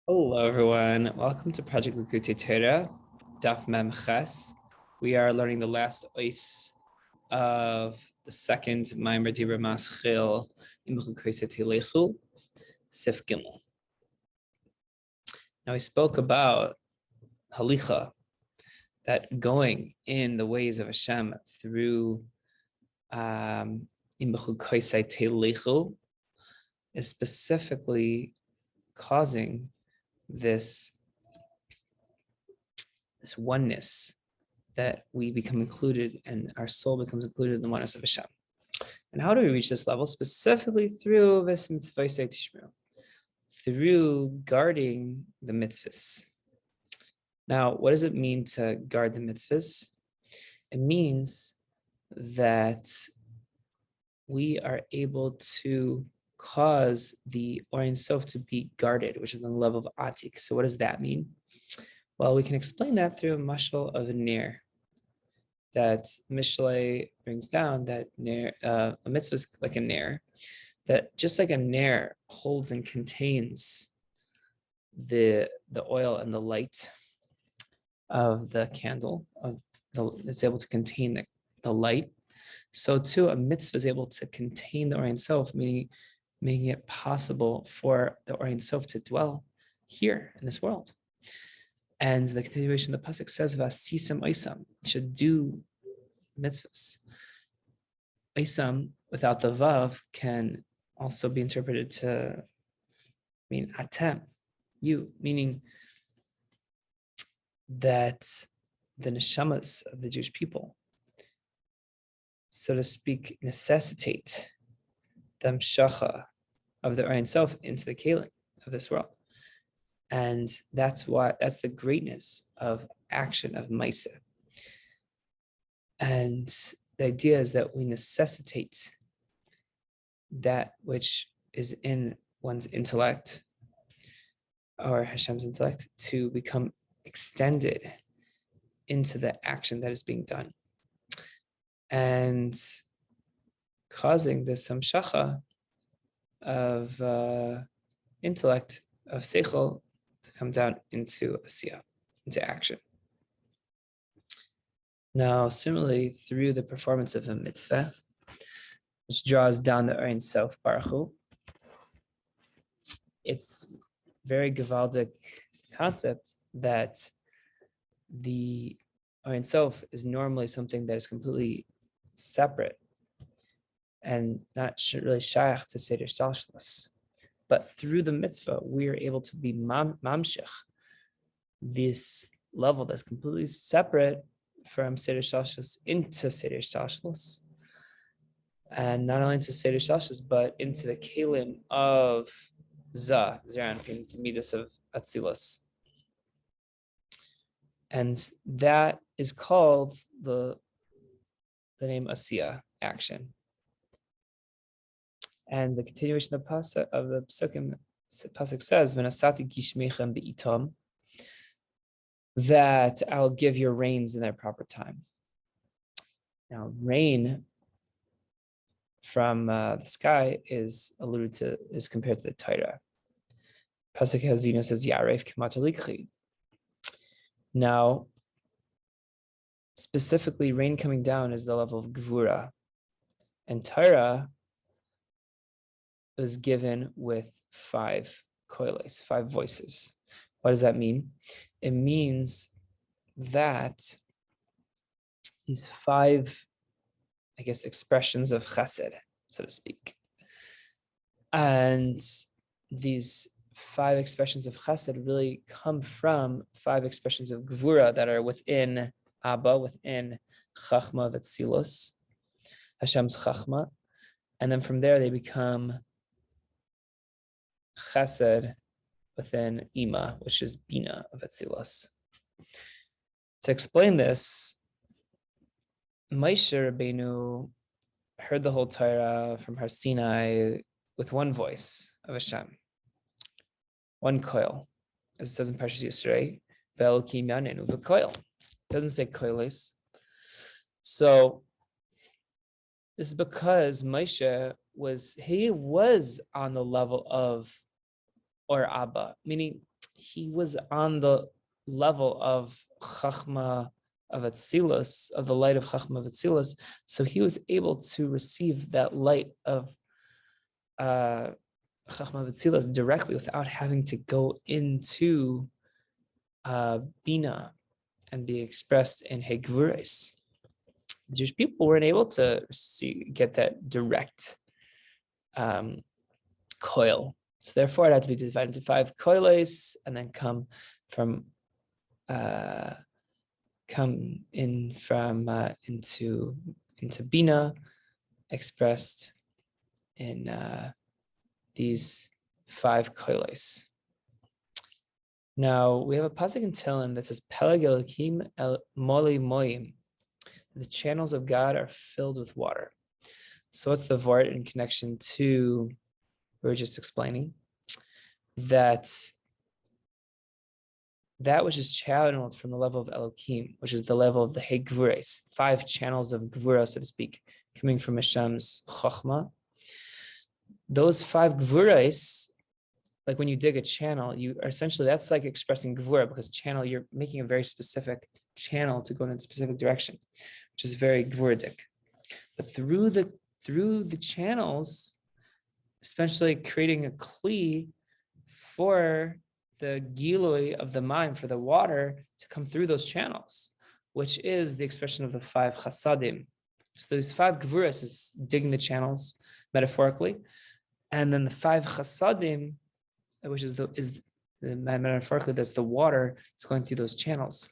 Hello, everyone. Welcome to Project Likkutei Torah, Daf Mem Ches. We are learning the last ois of the second Maimer Dibra Maschil in Bechukosai Sif Gimel. Now we spoke about halicha, that going in the ways of Hashem through in Bechukosai is specifically causing this oneness, that we become included and our soul becomes included in the oneness of Hashem. And how do we reach this level? Specifically through this tשמורו, through guarding the mitzvos. Now, what does it mean to guard the mitzvos? It means that we are able to cause the Ein Sof to be guarded, which is on the level of Atik. So what does that mean? Well, we can explain that through a mashal of a ner, that Mishlei brings down that ner, a mitzvah is like a ner, that just like a ner holds and contains the oil and the light of the candle, it's able to contain the light. So too, a mitzvah is able to contain the Ein Sof, meaning making it possible for the Ein Sof to dwell here in this world. And the continuation of the pasuk says, "Vasisam oisam," you should do mitzvahs. Oisam without the vav can also be interpreted to mean atem, you, meaning that the neshamas of the Jewish people, so to speak, necessitate the nמשך of the Ein Sof into the kelim of this world. And that's the greatness of action of Maisa. And the idea is that we necessitate that which is in one's intellect, or Hashem's intellect, to become extended into the action that is being done. And causing this nמשך of intellect, of seichel, to come down into asiyah, into action. Now, similarly, through the performance of a mitzvah, which draws down the Ein Sof Baruch Hu, it's very gewaldic concept that the Ein Sof is normally something that is completely separate and not really shaykh to Seder Shalshlos. But through the mitzvah, we are able to be mamshech, this level that's completely separate from Seder Shalshlos into Seder Shalshlos. And not only into Seder Shalshlos, but into the kelim of Zeranpin, the midas of Atzilus. And that is called the name Asiyah, action. And the continuation of the pasuk says, "Venatati geshmichem בעיתם," that I'll give your rains in their proper time. Now, rain from the sky is compared to the Torah. Pasuk Hazino says, "Ya'ruf kemטר לקחי." Now, specifically, rain coming down is the level of gvura, and Torah was given with 5 koiles, 5 voices. What does that mean? It means that these 5, expressions of chesed, so to speak. And these 5 expressions of chesed really come from 5 expressions of gvura that are within Abba, within chachma v'tzilos, Hashem's chachma. And then from there they become chesed within Ima, which is bina of Atzilos. To explain this, Moshe Rabbeinu heard the whole Torah from Har Sinai with one voice of Hashem, one koil, as it says in Parshas Yisrei, Ve'elokim yanenu v'koil. It doesn't say koiles. So this is because Moshe was on the level of or Abba, meaning he was on the level of Chachma of Atzilus, of the light of Chachma of Atzilus, so he was able to receive that light of Chachma of Atzilus directly without having to go into Bina and be expressed in Hegvuris. The Jewish people weren't able to get that direct coil. So therefore, it had to be divided into 5 coiles and then come in from into Bina, expressed in these 5 coiles. Now we have a pasuk in Tehillim that says Peleg Elokim El Moli Moyim. The channels of God are filled with water. So what's the vart in connection to we were just explaining? That which is channeled from the level of Elokim, which is the level of the Hegvuris, 5 channels of Gvura, so to speak, coming from Hashem's Chochma. Those 5 Gvuris, like when you dig a channel, you are essentially, that's like expressing Gvura, because channel, you're making a very specific channel to go in a specific direction, which is very Gvuridic. But through the channels, especially creating a kli for the gilui of the mind, for the water to come through those channels, which is the expression of the 5 chasadim. So those 5 gvuras is digging the channels metaphorically, and then the 5 chasadim, which is metaphorically, that's the water that's going through those channels,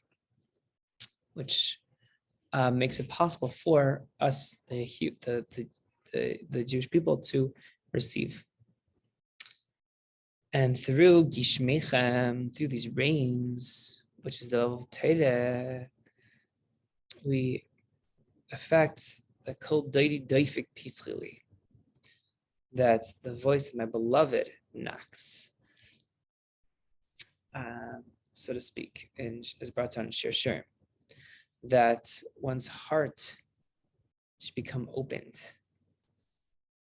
which makes it possible for us, the Jewish people, to receive. And through geshmichem, through these rains, which is the level of Torah, we affect the kol daiti daifik pischili, that the voice of my beloved knocks, so to speak, and is brought down in Shir Shirim, that one's heart should become opened,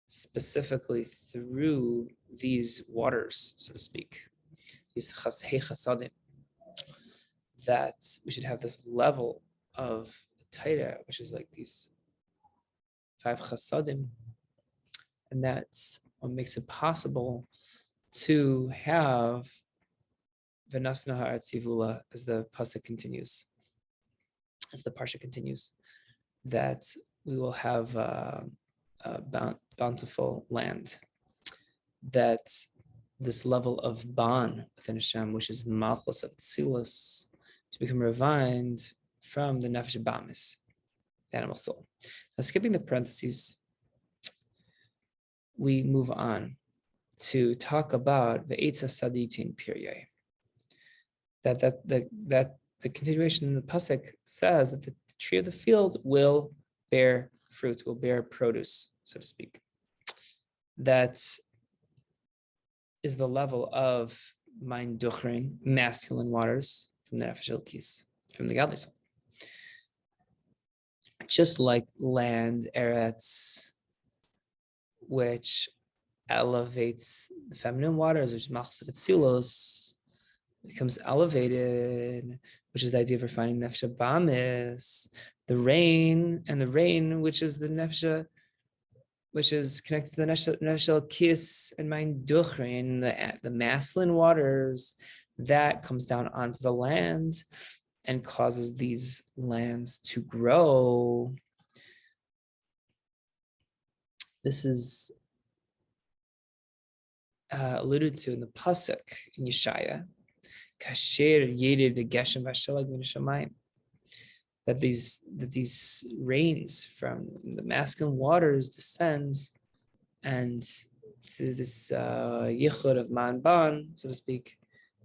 specifically through these waters, so to speak, these chasadim, that we should have this level of Torah, which is like these 5 chasadim, and that's what makes it possible to have ונתנה הארץ יבולה, as the pasuk continues, as the parsha continues, that we will have a bountiful land, that this level of ban within Hashem, which is malchus of tzilus, to become refined from the nefesh bamis, the animal soul. Now, skipping the parentheses, we move on to talk about the eitz saditin piryei. That the continuation in the pasuk says that the tree of the field will bear fruit, will bear produce, so to speak. That is the level of mein duchrin, masculine waters, from the nefesh elokis, from the godly soul. Just like land, eretz, which elevates the feminine waters, which is malchus of Atzilos, becomes elevated, which is the idea of refining nefesh bamis, the rain, which is the nefesh, which is connected to the nefesh kiss and mein duchrin, the masculine waters, that comes down onto the land and causes these lands to grow. This is alluded to in the pasuk in Yeshaya, kasher yedid geshem v'shalag min shamayim, that these rains from the masculine waters descends, and through this yichud of man ban, so to speak,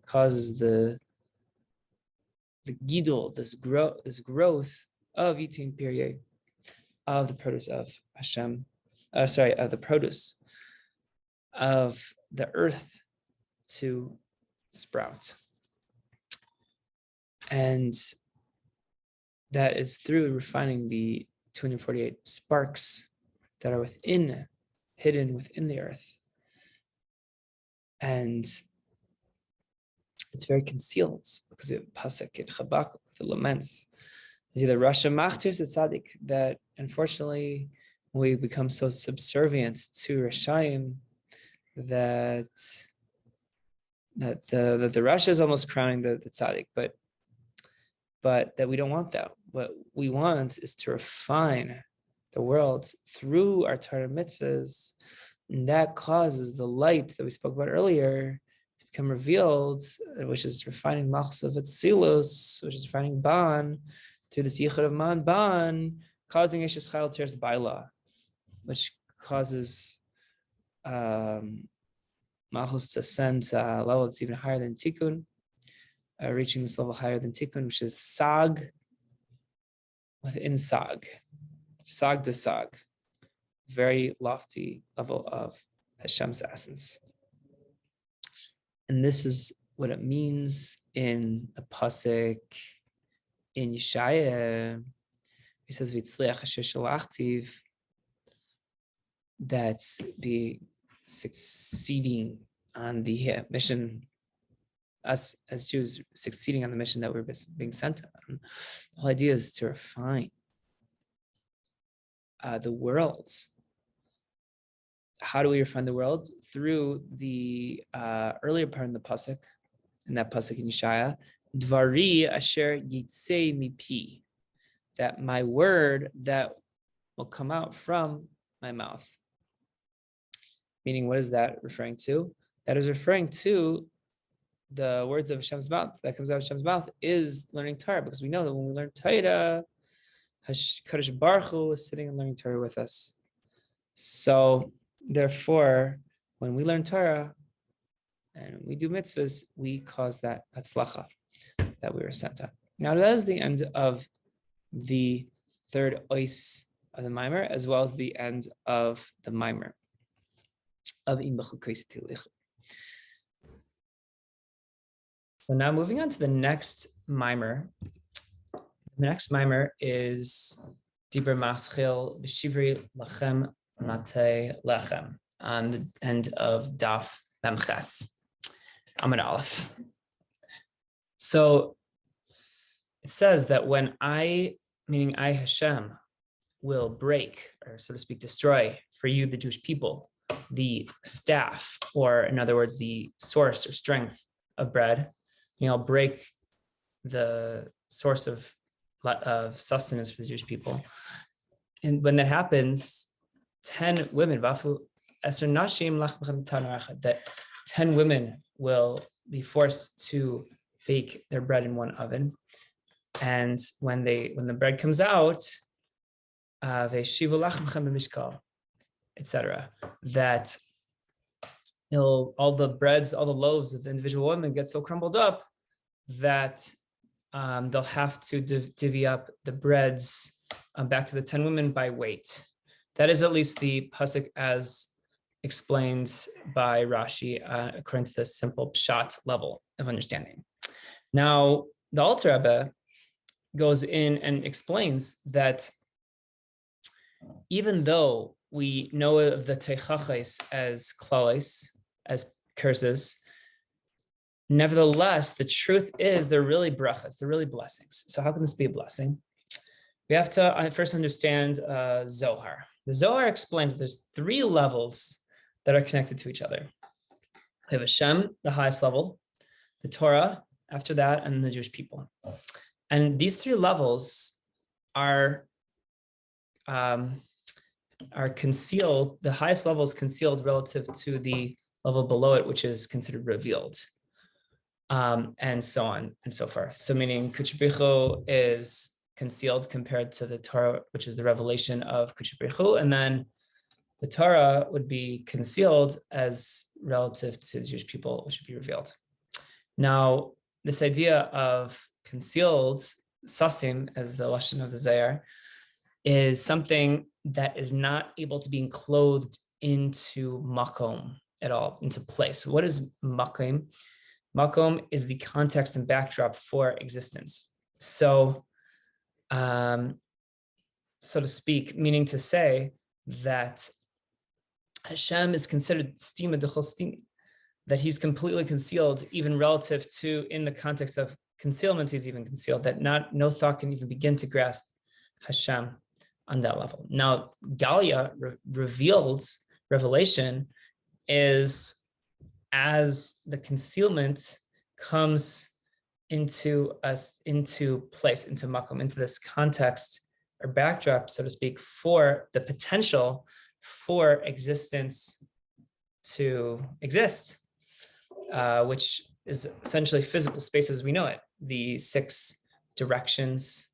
causes the gidul, this growth of yitin piryei, of the produce of Hashem, of the produce of the earth to sprout. And that is through refining the 248 sparks that are hidden within the earth. And it's very concealed because we have pasuk in Habakkuk, the laments. It's either Rasha Machtir Tzaddik, that unfortunately we become so subservient to Rashayim that the Rasha is almost crowning the Tzaddik, but that we don't want that. What we want is to refine the world through our Torah mitzvahs, and that causes the light that we spoke about earlier to become revealed, which is refining Malchus of Atzilus, which is refining Ban, through this Yichud of Man Ban, causing Eshes Chayil Teres Baila, which causes Malchus to ascend to a level that's even higher than Tikkun, reaching this level higher than Tikkun, which is Sag within Sag, Sag to Sag, very lofty level of Hashem's essence. And this is what it means in the pasuk in Yeshaya. He says, "V'tzliach asher shalachtiv," that's be succeeding on the mission, us as Jews succeeding on the mission that we're being sent on. The whole idea is to refine the world. How do we refine the world? Through the earlier part in the pasuk, in that pasuk in Yeshaya, Dvari asher yitzei mipi, that my word that will come out from my mouth. Meaning, what is that referring to? That is referring to the words of Hashem's mouth. That comes out of Hashem's mouth is learning Torah, because we know that when we learn Torah, Kadosh Baruch Hu is sitting and learning Torah with us. So, therefore, when we learn Torah and we do mitzvahs, we cause that hatzlacha that we were sent on. Now, that is the end of the third ois of the mimer, as well as the end of the mimer of Bechukosai. So now moving on to the next mimer. The next mimer is Dibur Maschil B'Shivri Lachem Matei Lechem, on the end of Daf Memches Amud Aleph. So it says that when I, meaning I Hashem, will break, or so to speak, destroy for you, the Jewish people, the staff, or in other words, the source or strength of bread, I'll break the source of sustenance for the Jewish people. And when that happens, 10 women, that 10 women will be forced to bake their bread in one oven. And when the bread comes out, etc., that all the breads, all the loaves of the individual women get so crumbled up that they'll have to divvy up the breads back to the 10 women by weight. That is at least the pasuk as explained by Rashi according to the simple pshat level of understanding. Now, the Alter Rebbe goes in and explains that even though we know of the teichachos as klalos, as curses, nevertheless, the truth is they're really brachas, they're really blessings. So how can this be a blessing? We have to first understand Zohar. The Zohar explains that there's 3 levels that are connected to each other. We have Hashem, the highest level, the Torah after that, and the Jewish people. And these 3 levels are concealed. The highest level is concealed relative to the level below it, which is considered revealed, and so on and so forth. So meaning Kuchbrichu is concealed compared to the Torah, which is the revelation of Kuchbrichu, and then the Torah would be concealed as relative to the Jewish people, which would be revealed. Now, this idea of concealed, sasim, as the lashon of the Zohar, is something that is not able to be enclosed into makom at all, into place. What is makom? Makom is the context and backdrop for existence. So, so to speak, meaning to say that Hashem is considered stima dechol stimi, that he's completely concealed, even relative to, in the context of concealment, he's even concealed, that no thought can even begin to grasp Hashem on that level. Now, Galia, revealed revelation, is as the concealment comes into place, into makom, into this context or backdrop, so to speak, for the potential for existence to exist, which is essentially physical space as we know it, the 6 directions,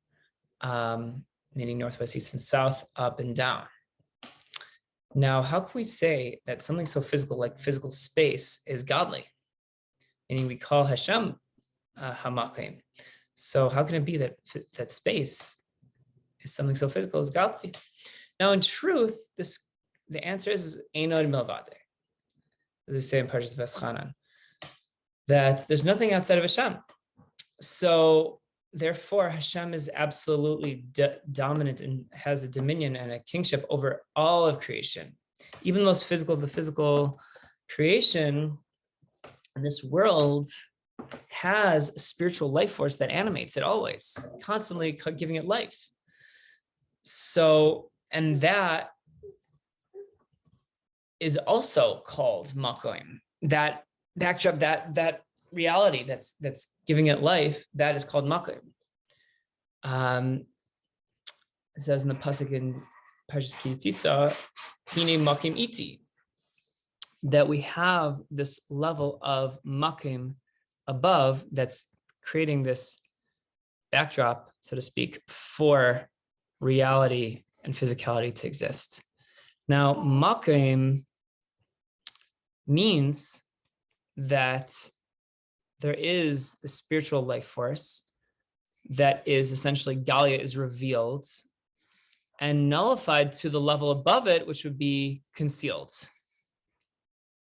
meaning northwest, east, and south, up and down. Now, how can we say that something so physical like physical space is godly? Meaning we call Hashem hamakim. So how can it be that space is something so physical is godly? Now, in truth, the answer is Einod Milvade, as we say in Parshas Veschanan, that there's nothing outside of Hashem. So therefore, Hashem is absolutely dominant and has a dominion and a kingship over all of creation. Even the most physical, the physical creation in this world has a spiritual life force that animates it always, constantly giving it life. So, and that is also called makom. That backdrop, that reality that's giving it life, that is called makom. It says in the pasuk in Parshas Kitisa, "Hine makom iti," that we have this level of makom above that's creating this backdrop, so to speak, for reality and physicality to exist. Now, makom means that there is the spiritual life force that is essentially Galia is revealed and nullified to the level above it, which would be concealed.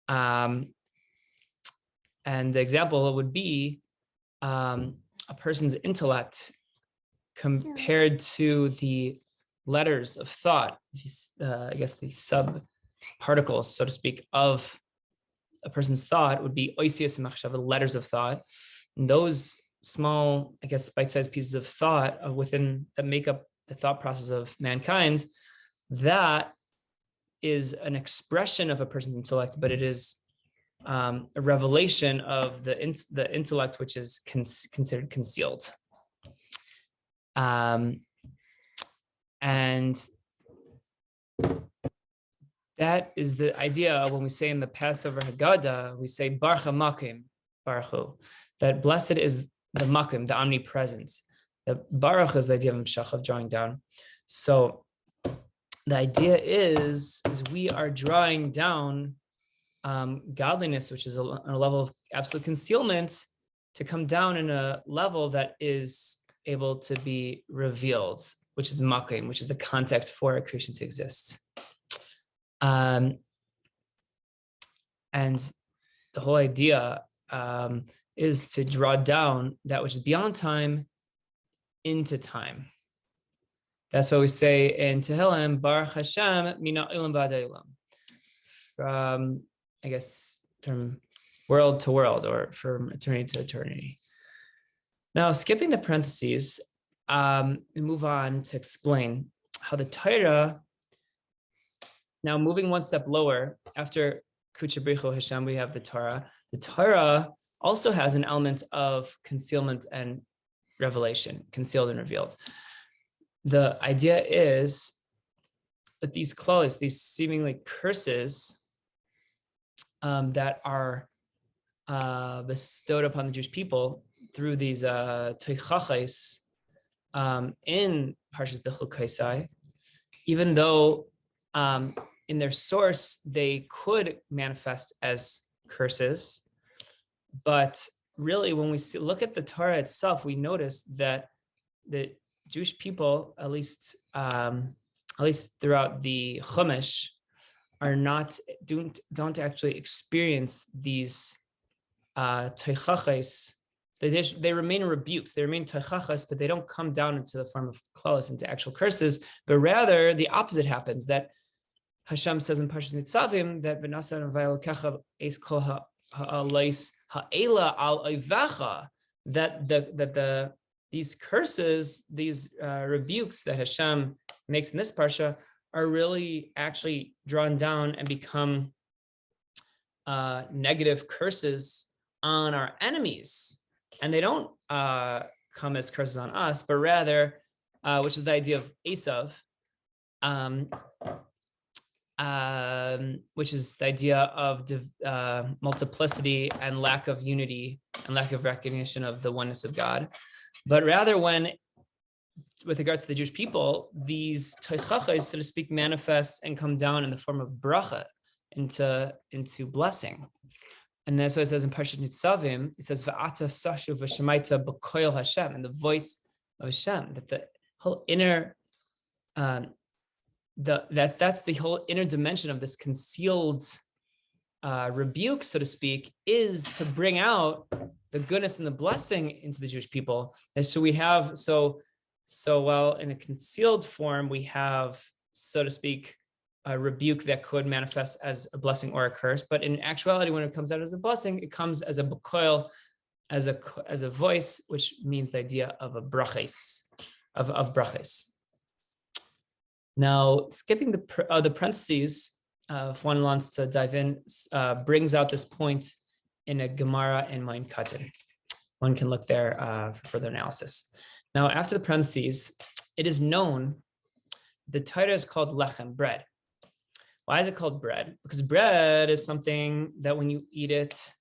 And the example would be a person's intellect compared to the letters of thought, I guess the subparticles, so to speak, of a person's thought would be oisius and machshava, the letters of thought. And those small, I guess, bite-sized pieces of thought that make up the thought process of mankind, that is an expression of a person's intellect, but it is a revelation of the intellect, which is considered concealed. And that is the idea when we say in the Passover Haggadah, we say Baruch HaMakim, Baruch Hu, that blessed is the Makim, the omnipresence. The Baruch is the idea of nמשך, of drawing down. So the idea is we are drawing down godliness, which is a level of absolute concealment, to come down in a level that is able to be revealed, which is makim, which is the context for creation to exist. And the whole idea is to draw down that which is beyond time into time. That's what we say in Tehillim, Baruch Hashem mina olam v'ad olam. From, I guess, from world to world, or from eternity to eternity. Now, skipping the parentheses, we move on to explain how the Torah, now moving one step lower, after Kuchabrichu Hashem, we have the Torah. The Torah also has an element of concealment and revelation, concealed and revealed. The idea is that these klalos, these seemingly curses that are bestowed upon the Jewish people through these toichachos in Parshas Bechukosai, even though in their source they could manifest as curses, but really when we look at the Torah itself, we notice that the Jewish people, at least throughout the Chumash, don't actually experience these toichachos. They remain rebukes, they remain toichachos, but they don't come down into the form of klalos, into actual curses, but rather the opposite happens, that Hashem says in Parshas Nitzavim that ונתתי לקחי es kol that these curses, these rebukes that Hashem makes in this parsha are really actually drawn down and become negative curses on our enemies, and they don't come as curses on us, but rather, which is the idea of Esav, which is the idea of multiplicity and lack of unity and lack of recognition of the oneness of God. But rather, when, with regards to the Jewish people, these toichachos, so to speak, manifest and come down in the form of bracha, into blessing. And that's what it says in Parshat Nitzavim. It says, "Va'ata sashu v'shemaita b'koil Hashem," and the voice of Hashem. That the whole inner, that's the whole inner dimension of this concealed rebuke, so to speak, is to bring out the goodness and the blessing into the Jewish people. And so we have while in a concealed form we have, so to speak, a rebuke that could manifest as a blessing or a curse, but in actuality, when it comes out as a blessing, it comes as a b'koil, as a voice, which means the idea of a brachis, of brachis. Now, skipping the parentheses, if one wants to dive in, brings out this point in a Gemara in Mein Katan. One can look there for further analysis. Now, after the parentheses, it is known the Torah is called lechem, bread. Why is it called bread? Because bread is something that when you eat it,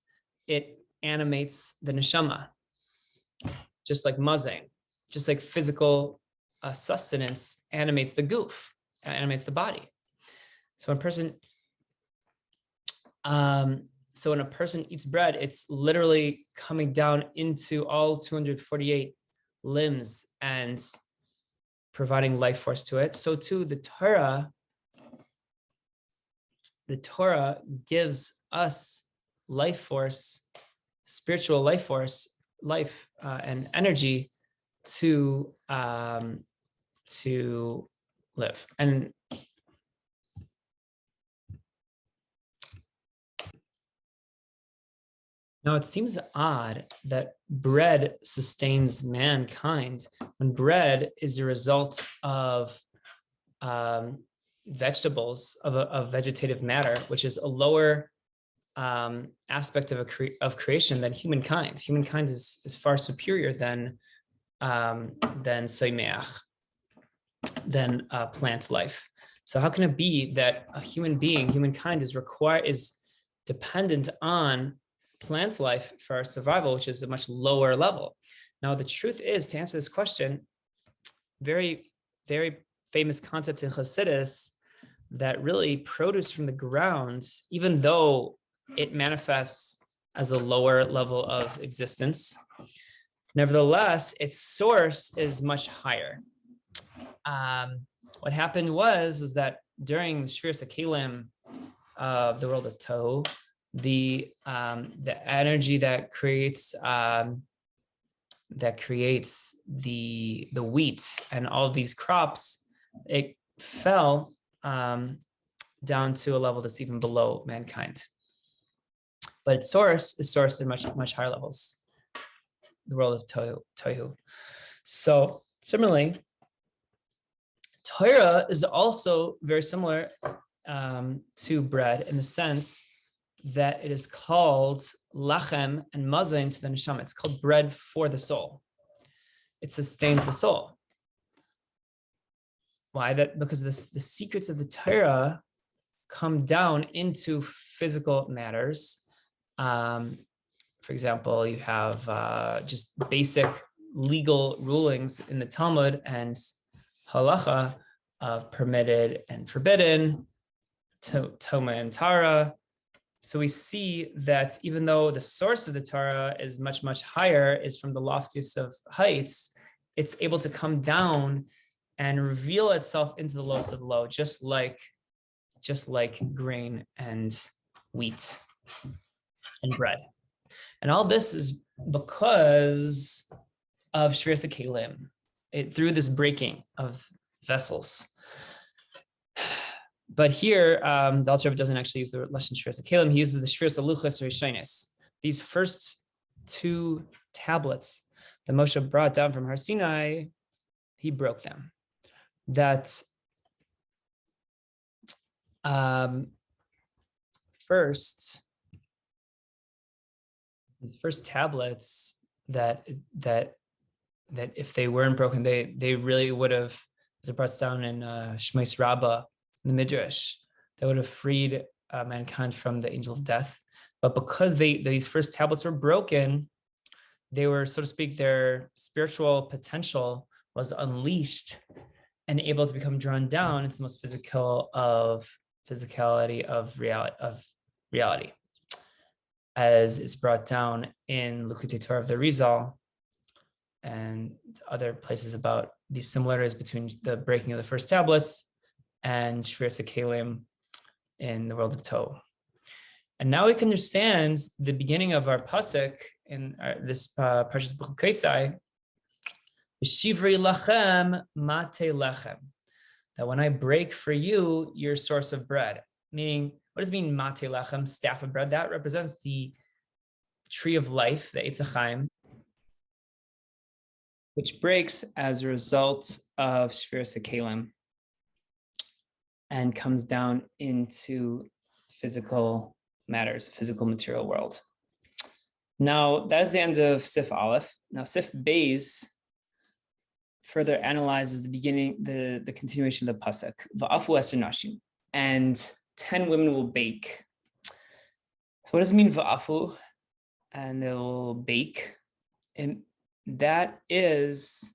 it animates the neshama, just like mazing, just like physical sustenance animates the goof, animates the body. So when a person eats bread, it's literally coming down into all 248 limbs and providing life force to it. So too, the Torah gives us life force, spiritual life force, life and energy to live. And now it seems odd that bread sustains mankind when bread is a result of vegetables, of vegetative matter, which is a lower aspect of creation than humankind. Humankind is far superior than soimeach, than plant life. So how can it be that a humankind is dependent on plant life for our survival, which is a much lower level? Now, the truth is, to answer this question, very, very famous concept in Chassidus, that really produce from the ground, even though it manifests as a lower level of existence, nevertheless, its source is much higher. What happened was that during the Shviras HaKelim of the world of Tohu, the energy that creates the wheat and all of these crops, it fell down to a level that's even below mankind. But its source is sourced in much higher levels, the world of Tohu. So similarly, Torah is also very similar to bread in the sense that it is called lachem and mazain to the neshama. It's called bread for the soul. It sustains the soul. Why? Because the secrets of the Torah come down into physical matters. For example, you have just basic legal rulings in the Talmud and halacha of permitted and forbidden, toma and tara. So we see that even though the source of the Torah is much higher, is from the loftiest of heights, it's able to come down and reveal itself into the lowest of low, just like grain and wheat and bread. And all this is because of Shviras HaKelim, through this breaking of vessels. But here, the Alter Rebbe doesn't actually use the lashon shviras kelim. He uses the shviras aluchos rishonos. These first two tablets that Moshe brought down from Har Sinai, he broke them. That first, these first tablets that if they weren't broken, they really would have, as it brought down in Shmais Rabbah in the Midrash, they would have freed mankind from the angel of death. But because these first tablets were broken, they were, so to speak, their spiritual potential was unleashed and able to become drawn down into the most physicality of reality, as it's brought down in Likkutei Torah of the Rizal and other places about the similarities between the breaking of the first tablets and shviras kelim in the world of Toh. And now we can understand the beginning of our pasuk in this precious Bechukosai, Shivri lachem mate lechem, that when I break for you your source of bread. Meaning, what does it mean mate lechem, staff of bread? That represents the tree of life, the Eitz HaChaim, which breaks as a result of shviras kelim and comes down into physical matters, physical material world. Now, that is the end of Sif Aleph. Now, Sif Beis further analyzes the beginning, the continuation of the pasuk. Va'afu eser nashim, and 10 women will bake. So what does it mean, va'afu? And they will bake. And that is,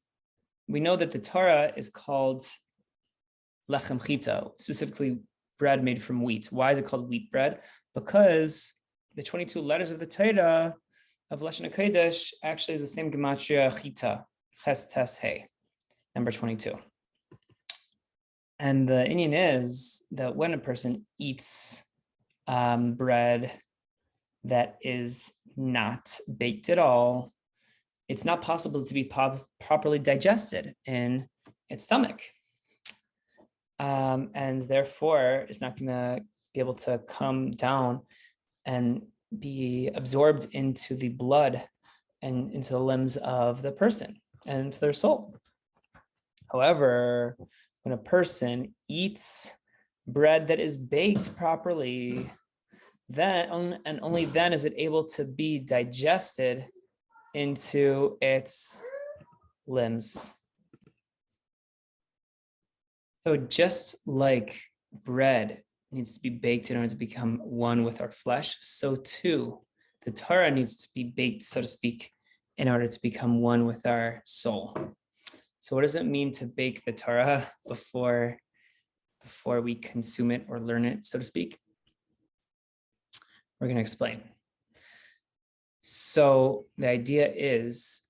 we know that the Torah is called lechem chita, specifically bread made from wheat. Why is it called wheat bread? Because the 22 letters of the Torah of Lashon HaKodesh actually is the same gematria chita, ches tes hey, number 22. And the inyan is that when a person eats bread that is not baked at all, it's not possible to be properly digested in its stomach. And therefore, it's not going to be able to come down and be absorbed into the blood and into the limbs of the person and into their soul. However, when a person eats bread that is baked properly, then and only then is it able to be digested into its limbs. So just like bread needs to be baked in order to become one with our flesh, so too the Torah needs to be baked, so to speak, in order to become one with our soul. So what does it mean to bake the Torah before we consume it or learn it, so to speak? We're going to explain. So the idea is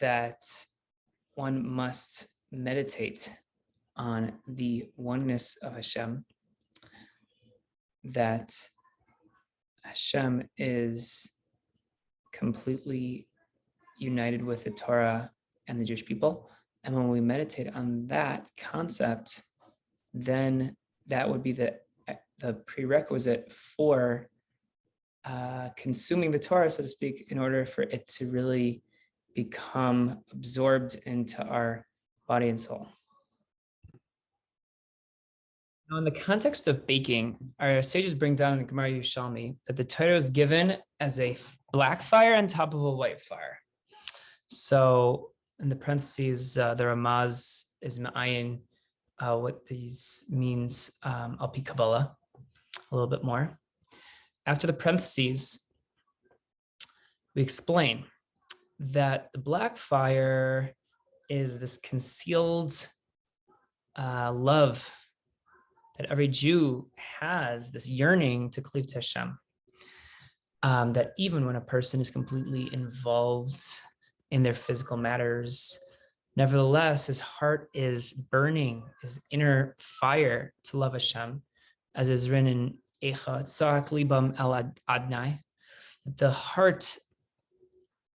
that one must meditate on the oneness of Hashem, that Hashem is completely united with the Torah and the Jewish people. And when we meditate on that concept, then that would be the prerequisite for consuming the Torah, so to speak, in order for it to really become absorbed into our body and soul. Now, in the context of baking, our sages bring down in the Gemara Yerushalmi that the Torah is given as a black fire on top of a white fire. So, in the parentheses, the Ramaz is ma'ayin what these means, al pi Kabbalah, a little bit more. After the parentheses, we explain that the black fire is this concealed love that every Jew has, this yearning to cleave to Hashem. That even when a person is completely involved in their physical matters, nevertheless, his heart is burning, his inner fire to love Hashem, as is written in Eicha, Tzak libam el Adnai. The heart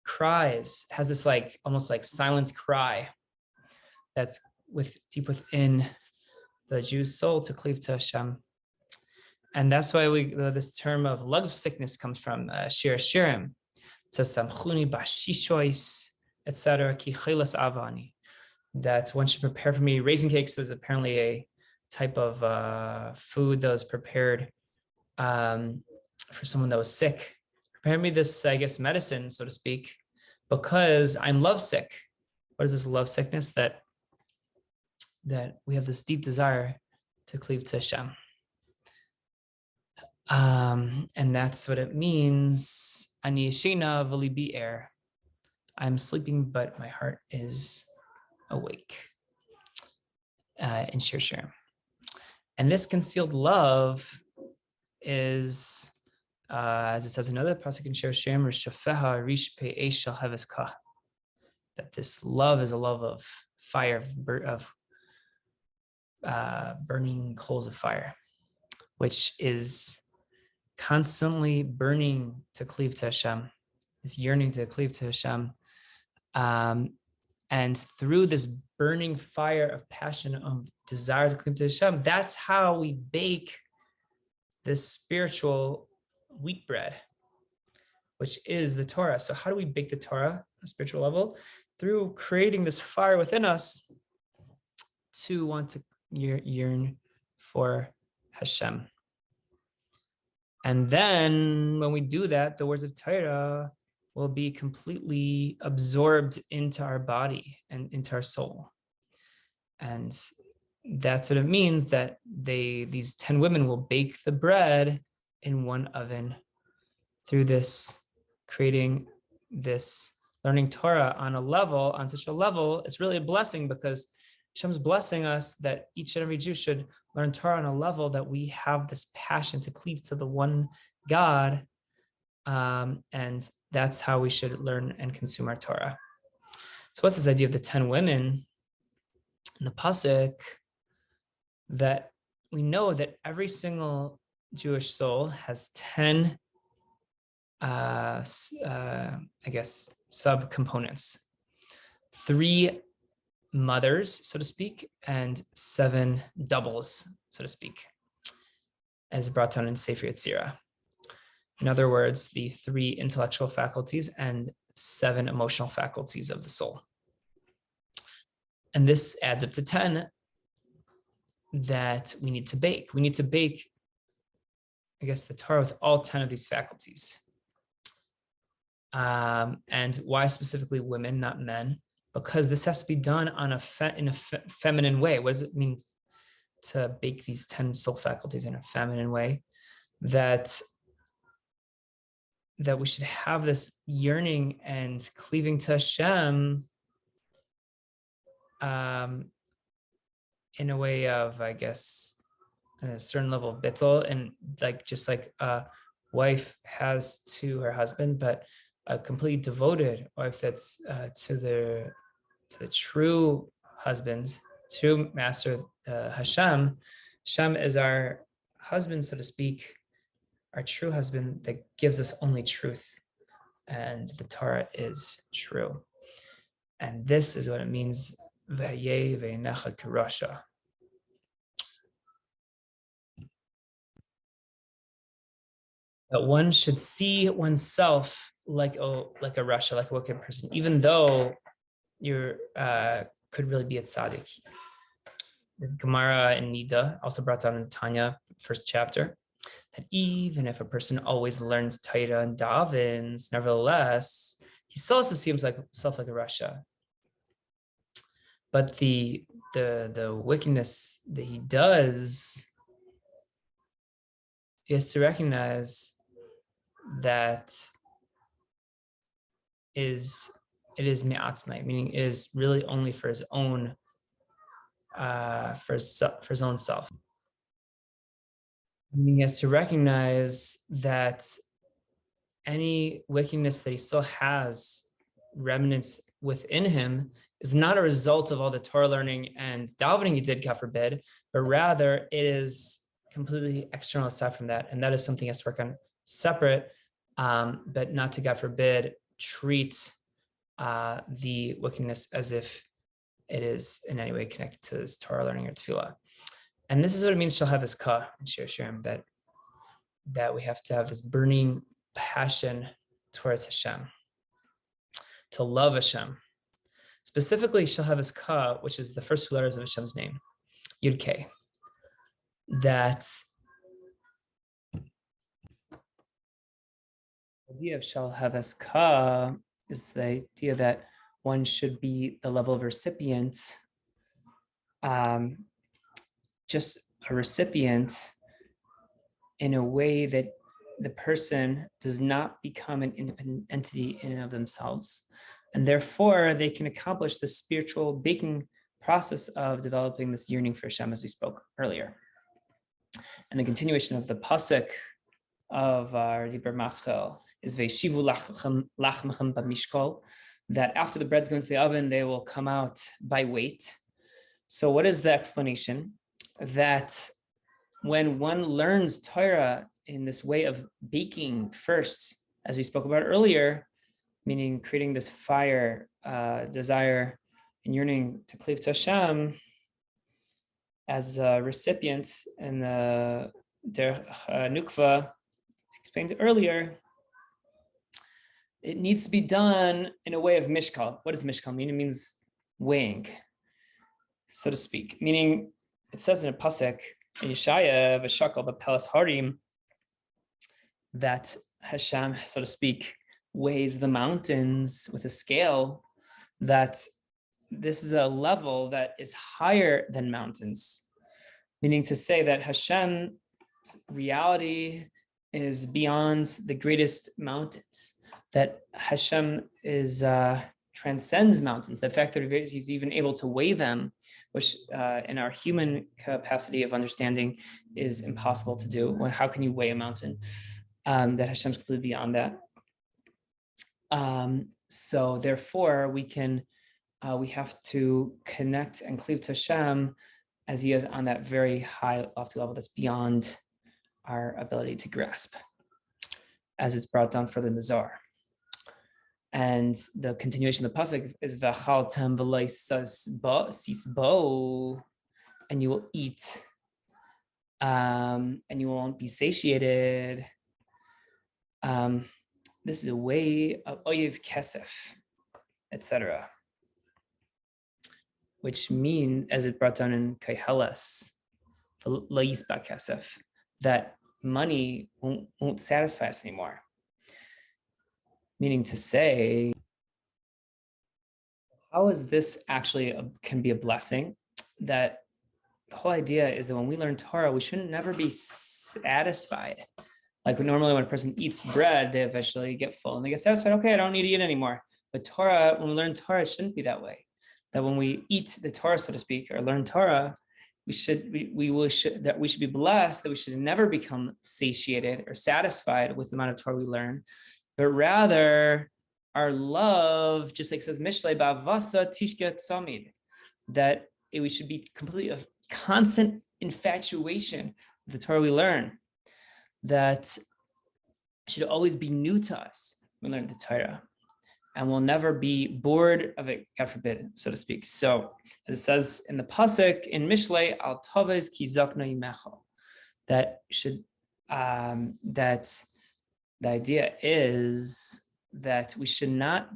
cries, has this almost like silent cry that's deep within the Jew's soul to cleave to Hashem. And that's why this term of love sickness comes from Shir Shirim. It says samchuni bashishois, etc. Ki chelas avani. That one should prepare for me. Raisin cakes was apparently a type of food that was prepared for someone that was sick. Prepare me this, I guess, medicine, so to speak, because I'm lovesick. What is this love sickness? That we have this deep desire to cleave to Hashem. And that's what it means. Ani yeshena v'libi er. I'm sleeping, but my heart is awake. In Shir Shirim. And this concealed love is, as it says another pasuk in Shir Shirim, Rishafeha rish pe'esh shel heves ka. That this love is a love of fire, of burning coals of fire, which is constantly burning to cleave to Hashem, this yearning to cleave to Hashem. And through this burning fire of passion, of desire to cleave to Hashem, that's how we bake this spiritual wheat bread, which is the Torah. So how do we bake the Torah on a spiritual level? Through creating this fire within us to want to yearn for Hashem. And then when we do that, the words of Torah will be completely absorbed into our body and into our soul. And that's what it means that these 10 women will bake the bread in one oven through this, creating this, learning Torah on such a level. It's really a blessing, because Hashem's blessing us that each and every Jew should learn Torah on a level that we have this passion to cleave to the one God. And that's how we should learn and consume our Torah. So what's this idea of the 10 women in the pasuk? That we know that every single Jewish soul has 10, I guess, subcomponents. 3 mothers, so to speak, and 7 doubles, so to speak, as brought down in Sefer Yetzirah. In other words, the 3 intellectual faculties and 7 emotional faculties of the soul. And this adds up to 10 that we need to bake. We need to bake, I guess, the Torah with all 10 of these faculties. And why specifically women, not men? Because this has to be done on in a feminine way. What does it mean to bake these 10 soul faculties in a feminine way? That we should have this yearning and cleaving to Hashem in a way of, I guess, a certain level of bittul, and just like a wife has to her husband, but a completely devoted wife that's to the true husband, true master, Hashem. Hashem is our husband, so to speak, our true husband that gives us only truth, and the Torah is true. And this is what it means, V'yeh v'necha karasha. That one should see oneself like a rasha, like a wicked person, even though you could really be a tzaddik. The Gemara in Nida, also brought down in Tanya, first chapter, that even if a person always learns Torah and davens, nevertheless, he still has to see himself like a rasha. But the wickedness that he does, he has to recognize that it is me'atzmai, meaning it is really only for his own, for his own self. He has to recognize that any wickedness that he still has remnants within him is not a result of all the Torah learning and davening he did, God forbid, but rather it is completely external aside from that. And that is something he has to work on separate, but not to, God forbid, treat the wickedness as if it is in any way connected to his Torah learning or tefillah. And this is what it means shall have his ka and shir shirim, that we have to have this burning passion towards Hashem, to love Hashem. Specifically, shall have his ka, which is the first 2 letters of Hashem's name, Yud-K. That the idea of shall have his ka is the idea that one should be the level of recipient, just a recipient in a way that the person does not become an independent entity in and of themselves. And therefore, they can accomplish the spiritual baking process of developing this yearning for Hashem, as we spoke earlier. And the continuation of the pasuk of our Dibur Maschel is Veishivu lachmechem b'mishkol, that after the breads go into the oven, they will come out by weight. So what is the explanation? That when one learns Torah in this way of baking first, as we spoke about earlier, meaning creating this fire, desire, and yearning to cleave to Hashem as a recipient in the Nukva, explained earlier, it needs to be done in a way of mishkal. What does mishkal mean? It means weighing, so to speak. Meaning, it says in a pasuk in Yeshaya, v'shakal b'pelas harim, that Hashem, so to speak, weighs the mountains with a scale, that this is a level that is higher than mountains, meaning to say that Hashem's reality is beyond the greatest mountains, that Hashem is transcends mountains. The fact that he's even able to weigh them, which in our human capacity of understanding is impossible to do. How can you weigh a mountain? That Hashem's completely beyond that. So therefore, we have to connect and cleave to Hashem as he is on that very high, lofty level that's beyond our ability to grasp, as it's brought down further in the Zohar. And the continuation of the pasuk is v'achaltem v'lo sisbo, and you will eat, and you won't be satiated. This is a way of oyev kesef, etc., which mean, as it brought down in Kaiheles, lo yisba kesef, that money won't satisfy us anymore. Meaning to say, how is this actually can be a blessing? That the whole idea is that when we learn Torah, we shouldn't never be satisfied. Like normally when a person eats bread, they eventually get full and they get satisfied. Okay, I don't need to eat anymore. But Torah, when we learn Torah, it shouldn't be that way. That when we eat the Torah, so to speak, or learn Torah, we should be blessed, that we should never become satiated or satisfied with the amount of Torah we learn, but rather our love, just like it says Mishlei ba'avasa tishka tzamid, that we should be completely of constant infatuation with the Torah we learn, that should always be new to us when we learn the Torah, and we'll never be bored of it, God forbid, so to speak. So, as it says in the pasuk in Mishlei, al tovez ki zakna yimecho, that should that the idea is that we should not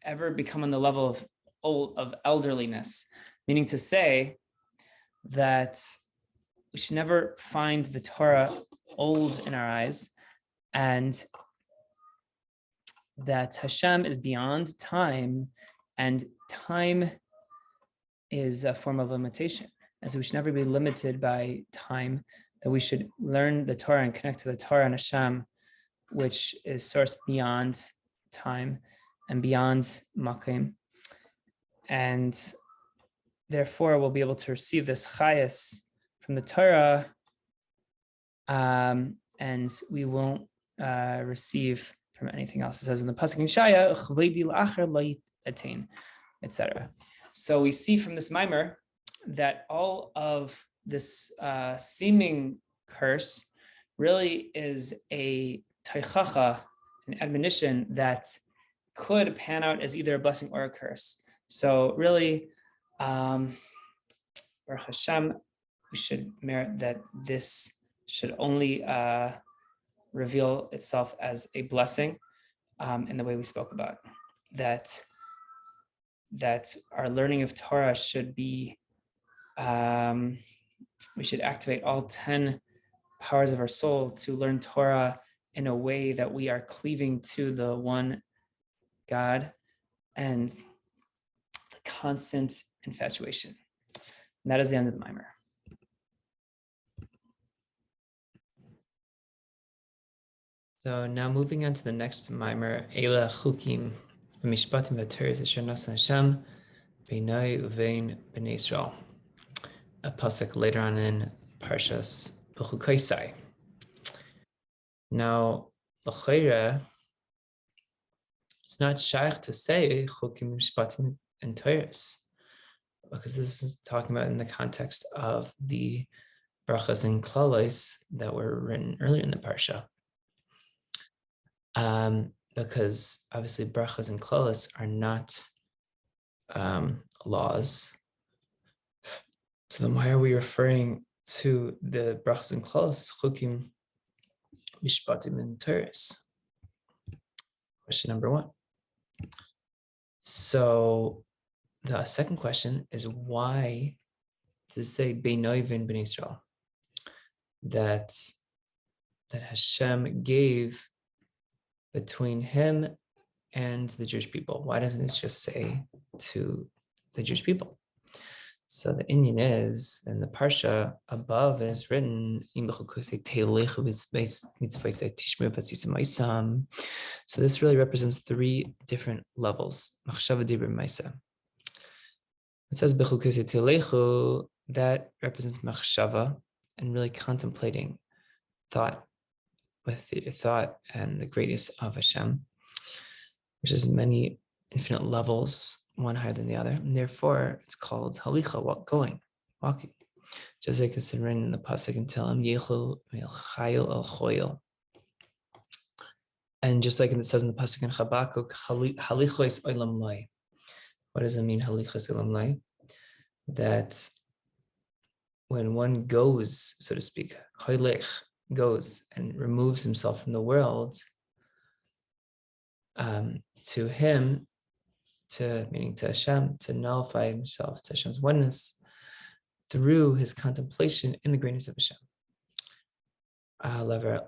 ever become on the level of elderliness, meaning to say that we should never find the Torah old in our eyes, and that Hashem is beyond time, and time is a form of limitation. And so we should never be limited by time, that we should learn the Torah and connect to the Torah and Hashem, which is sourced beyond time and beyond makim. And therefore we'll be able to receive this chayas from the Torah, and we won't receive from anything else. It says in the pasuk in Shaya, etc. So we see from this mimer that all of this seeming curse really is a teichacha, an admonition that could pan out as either a blessing or a curse. So really, Baruch Hashem, we should merit that this should only reveal itself as a blessing in the way we spoke about. That our learning of Torah should be, we should activate all 10 powers of our soul to learn Torah in a way that we are cleaving to the one God and the constant infatuation. And that is the end of the mimer. So now moving on to the next mimer, Eila Chukim v'mishpatim v'teres asher nasa Hashem v'noi uvein b'nei Yisrael. A pasuk later on in Parshas Bechukosai. Now, l'chayra, it's not shaykh to say Chukim v'mishpatim and teres, because this is talking about in the context of the brachas and klalos that were written earlier in the parsha. Because obviously brachas and klalos are not laws. So then why are we referring to the brachas and klalos as chukim, mishpatim, and teres? Question number one. So the second question is, why does it say beinoi uvein b'nei Yisrael? That Hashem gave between him and the Jewish people. Why doesn't it just say to the Jewish people? So the Indian is, in the parsha above is written, so this really represents 3 different levels. It says Bechukosai telechu, that represents machshava, and really contemplating thought, with your thought and the greatness of Hashem, which is many infinite levels, one higher than the other. And therefore, it's called halicha, walking. Just like it's written in the pasuk in Tehillim, yechel milchayil el choyil. And just like it says in the pasuk in Habakkuk, halichos olam lai. What does it mean, halichos olam lai? That when one goes, so to speak, hoylech, goes and removes himself from the world, to him, meaning to Hashem, to nullify himself to Hashem's oneness through his contemplation in the greatness of Hashem,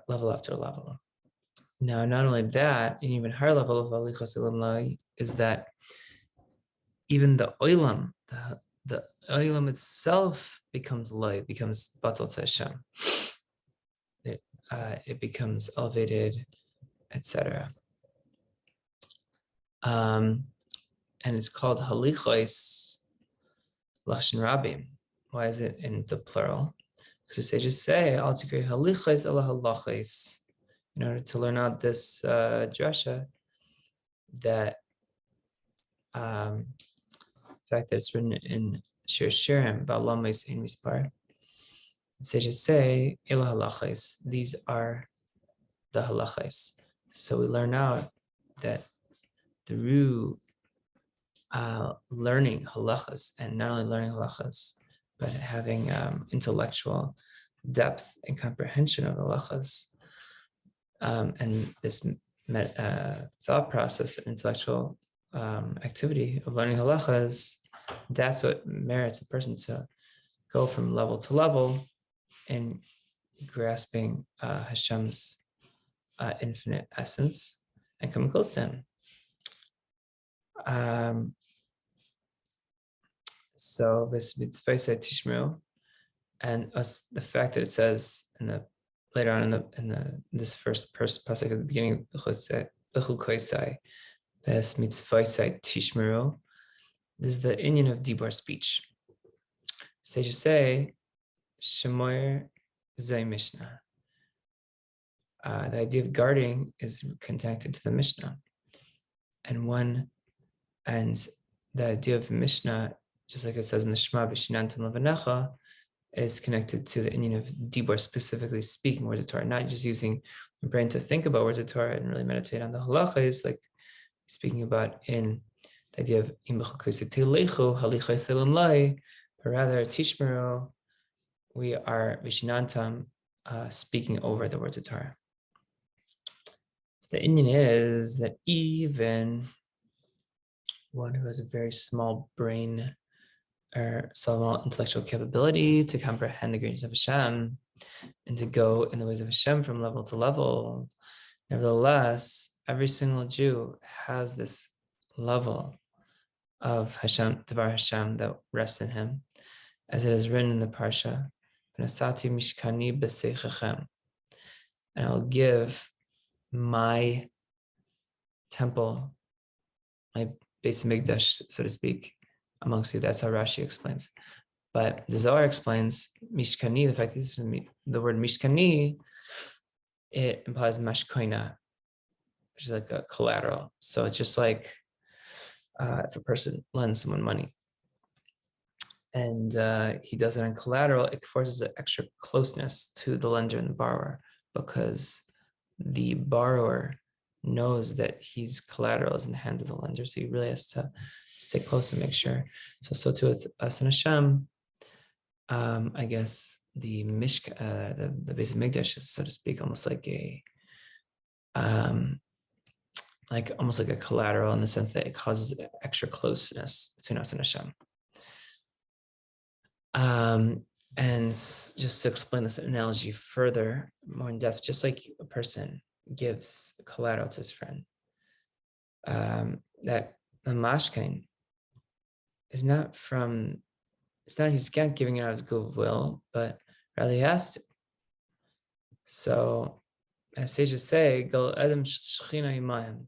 level after level. Now, not only that, an even higher level of halichos olam lai is that even the olam, the olam itself becomes lai, becomes batal to Hashem. It becomes elevated, etc. And it's called halichos lashon Rabbi. Why is it in the plural? Because the sages say, "Al tikrei halichos ela halachos," in order to learn out this drasha, that the fact that it's written in Shir Shirim, Ba'alamis in Mispar, the sages say, "Ela halachos," these are the halachos. So we learn out that through learning halachos, and not only learning halachos, but having intellectual depth and comprehension of halachos, and this thought process and intellectual activity of learning halachos, that's what merits a person to go from level to level in grasping Hashem's infinite essence and coming close to him. So this mitzvah tishmuru, and the fact that it says later on in this first pasuk at the beginning of Bechukosai, this mitzvah tishmuru, this is the Indian of dibur, speech. Sages say shemoyer zay mishnah. The idea of guarding is connected to the Mishnah, and the idea of Mishnah, just like it says in the Shema v'shinantam levanecha, is connected to the Indian of dibur, specifically speaking words of Torah, not just using the brain to think about words of Torah and really meditate on the halachas, like speaking about in the idea of im bechukosai telechu halichos olam lai, but rather tishmuru, we are Vishinantam, speaking over the words of Torah. So the Indian is that even one who has a very small brain or small intellectual capability to comprehend the greatness of Hashem and to go in the ways of Hashem from level to level, nevertheless, every single Jew has this level of Hashem, Devar Hashem, that rests in him, as it is written in the Parsha, "V'nasati mishkani b'seichechem," and I'll give my temple, my base of Mikdash, so to speak, amongst you. That's how Rashi explains. But the Zohar explains mishkani. The fact is, the word mishkani, it implies mashkoina, which is like a collateral. So it's just like if a person lends someone money and he does it on collateral, it forces an extra closeness to the lender and the borrower, because the borrower knows that his collateral is in the hands of the lender. So he really has to stay close and make sure. So too with us and Hashem, I guess the the base of Mikdash is, so to speak, almost like a almost like a collateral, in the sense that it causes extra closeness between us and Hashem. And just to explain this analogy further, more in depth, just like a person gives collateral to his friend, that the mashkain is not from, it's not, he's not giving it out of his goodwill, but rather he has to. So, as sages say, Gal Adam Shechina Imayim,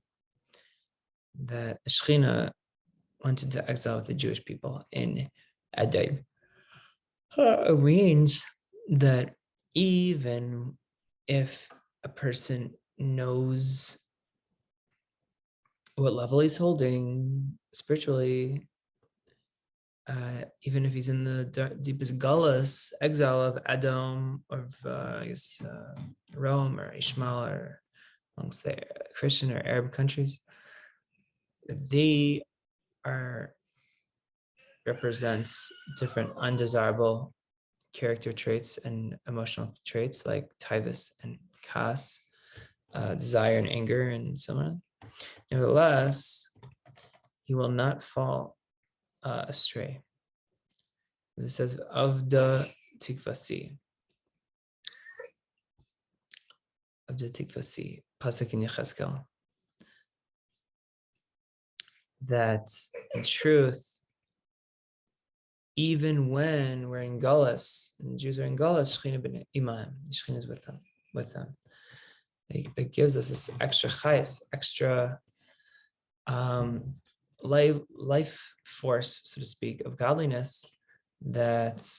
that the Shechina went into exile with the Jewish people in Adai. It means that even if a person knows what level he's holding spiritually, even if he's in the deepest gullus, exile of Adam, or Rome or Ishmael, or amongst the Christian or Arab countries, they represents different undesirable character traits and emotional traits like tivus and kas, desire and anger and so on. Nevertheless, he will not fall astray. It says, Avda tikvasi. Avda tikvasi. Pasuk in Yechezkel. That in truth, even when we're in Galus, and the Jews are in Galus, Shechina ben Imam, Shechina is with them. It gives us this extra chayes, extra life force, so to speak, of godliness, that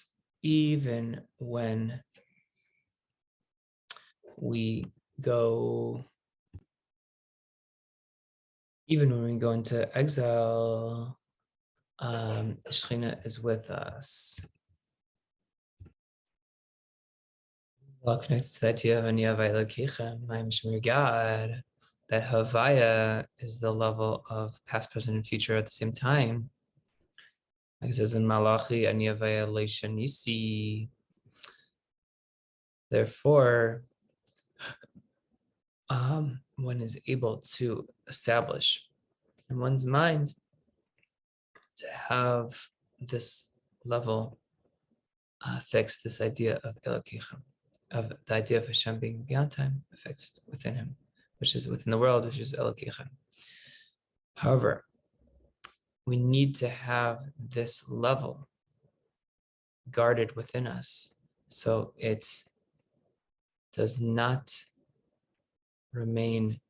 even when we go into exile, Shechina is with us. All connected to the idea of lakxi, God, that Havaya is the level of past, present, and future at the same time. Like it says in Malachi, Havaya leishanisi. Therefore, one is able to establish in one's mind to have this level fixed, this idea of Elokeichem, of the idea of Hashem being beyond time, fixed within him, which is within the world, which is Elokeichem. However, we need to have this level guarded within us, so it does not remain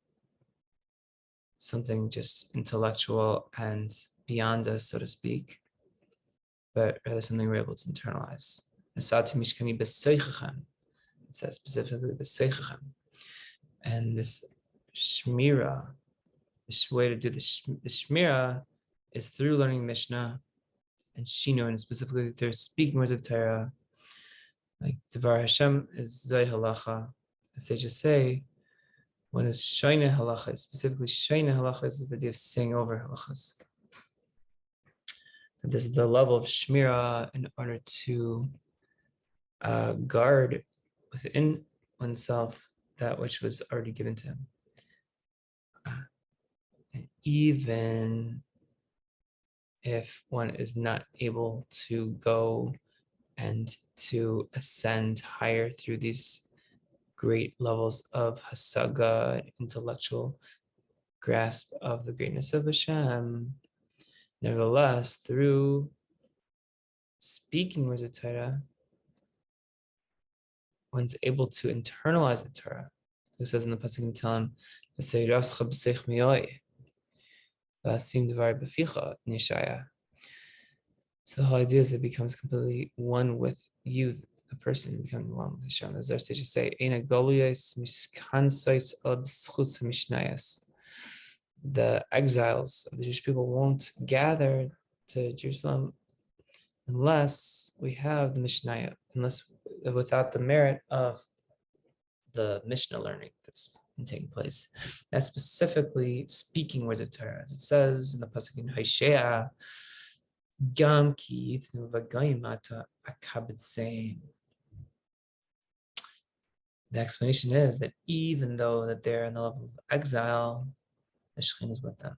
something just intellectual and beyond us, so to speak, but rather something we're able to internalize. It says specifically b'seichechem. And this shmira, this way to do the shmira, is through learning Mishnah and Shino, and specifically through speaking words of Torah. Like Devar Hashem is Zay Halacha. As they just say, when it's Shaina Halacha, specifically Shaina Halacha is the idea of saying over Halachas. This is the level of Shmira in order to guard within oneself that which was already given to him. Even if one is not able to go and to ascend higher through these great levels of hasaga, intellectual grasp of the greatness of Hashem, nevertheless, through speaking words of Torah, one's able to internalize the Torah. Who says in the pasuk in Tehillim, so the whole idea is that it becomes completely one with you, a person becoming one with Hashem. As our sages say, the exiles of the Jewish people won't gather to Jerusalem unless we have the Mishnah, unless without the merit of the Mishnah learning that's been taking place. That's specifically speaking words of Torah, as it says in the pasuk in Hosea, Gam ki yitznu v'goyim ata akabetzein. The explanation is that even though that they're in the level of exile, the Shekhinah is with them.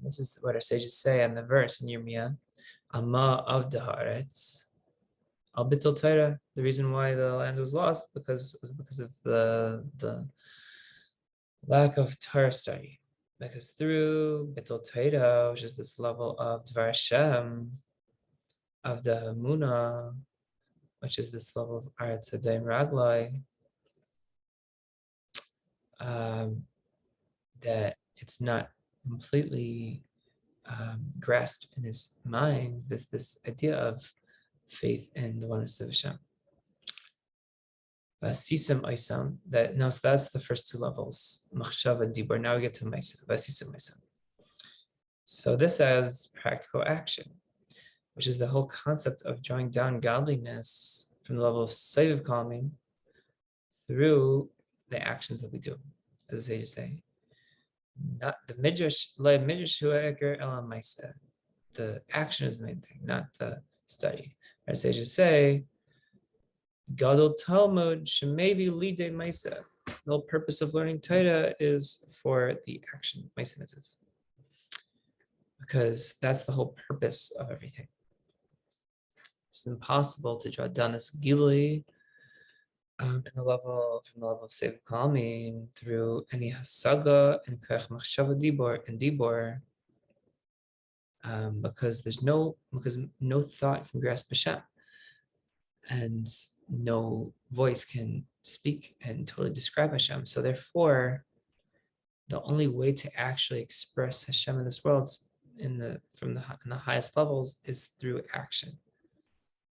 This is what our sages say in the verse in Yirmiyah, Amma of the Haaretz, Al Bitul Torah. The reason why the land was lost was because of the lack of Torah study. Because through Bitul Torah, which is this level of Dvar Hashem, of the Hamuna, which is this level of Aretz Adayim Raglai, that it's not completely grasped in his mind, this idea of faith in the oneness of Hashem. Vasisam Isam, so that's the first two levels. Machshava Dibur. Now we get to Maisa. Vasisam Isam. So this has practical action, which is the whole concept of drawing down godliness from the level of Saiv calming through the actions that we do, as the sages say. Not the midrash, the action is the main thing, not the study. As sages say, Gadol Talmud shemevi lidei maisa. The whole purpose of learning Torah is for the action, maisa mitzvahs, because that's the whole purpose of everything. It's impossible to draw down this gilui from the level of Seif Kalmin through any hasaga and kach machshava dibor, because no thought can grasp Hashem, and no voice can speak and totally describe Hashem. So therefore, the only way to actually express Hashem in this world, in the highest levels, is through action.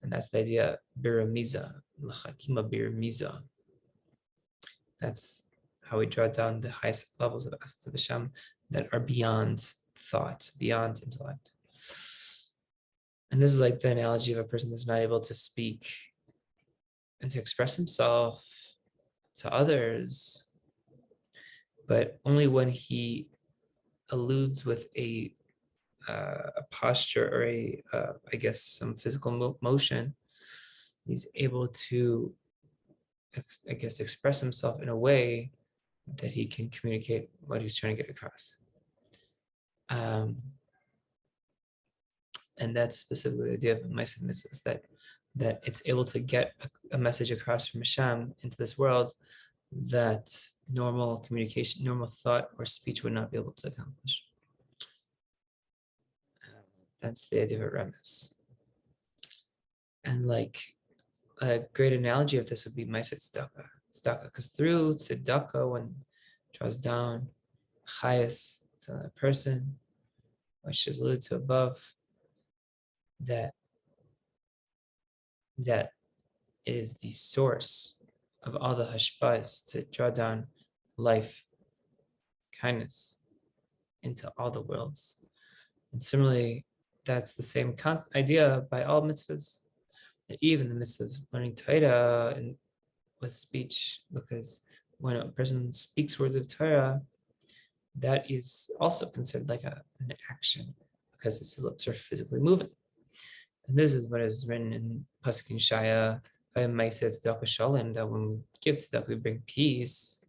And that's the idea, biramiza, l'chakima biramiza. That's how we draw down the highest levels of Hashem that are beyond thought, beyond intellect. And this is like the analogy of a person that's not able to speak and to express himself to others, but only when he alludes with a posture or some physical motion, he's able to, express himself in a way that he can communicate what he's trying to get across. And that's specifically the idea of Ma'aseh Mitzvahs, that it's able to get a message across from Hashem into this world that normal communication, normal thought or speech would not be able to accomplish. That's the idea of a remes. And like a great analogy of this would be Ma'aseh Tzedakah, because through Tzedakah, one draws down chayas to a person, which is alluded to above, that is the source of all the hashpas to draw down life, kindness into all the worlds. And similarly, that's the same idea by all mitzvahs, that even the mitzvah of learning Torah and with speech, because when a person speaks words of Torah, that is also considered like an action, because his lips are physically moving. And this is what is written in Pasuk in Shaya, that when we give tzedakah, we bring peace,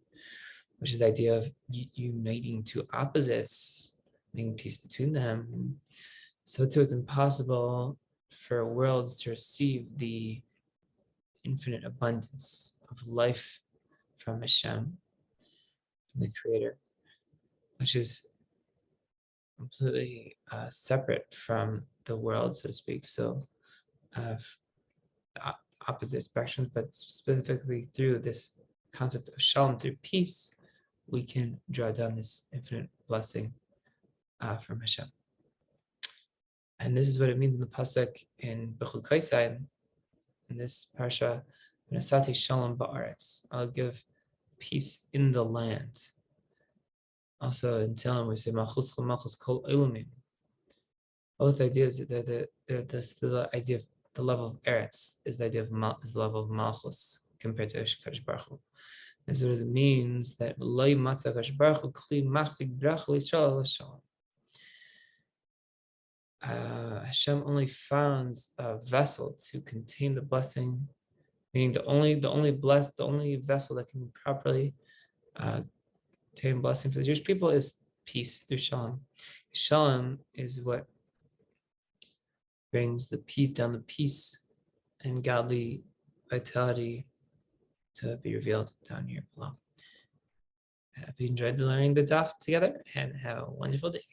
which is the idea of uniting two opposites, making peace between them. So too, it's impossible for worlds to receive the infinite abundance of life from Hashem, from the Creator, which is completely separate from the world, so to speak. So opposite spectrums, but specifically through this concept of shalom, through peace, we can draw down this infinite blessing from Hashem. And this is what it means in the pasuk in Bechukosai, in this parsha, na'sa shalom ba'aretz. I'll give peace in the land. Also in Tehillim we say malchus kol elumim. Both ideas, the idea of the level of Eretz is the idea of is the level of Malchus compared to Kadosh Baruch Hu. And so it means that Loi Matzah Kadosh Baruch Hu Kli Machzik Bracha L'Yisrael L'Shalom. Hashem only found a vessel to contain the blessing, meaning the only vessel that can properly contain blessing for the Jewish people is peace through Shalom. Shalom is what brings the peace down, the peace and godly vitality to be revealed down here below. I hope you enjoyed learning the daf together and have a wonderful day.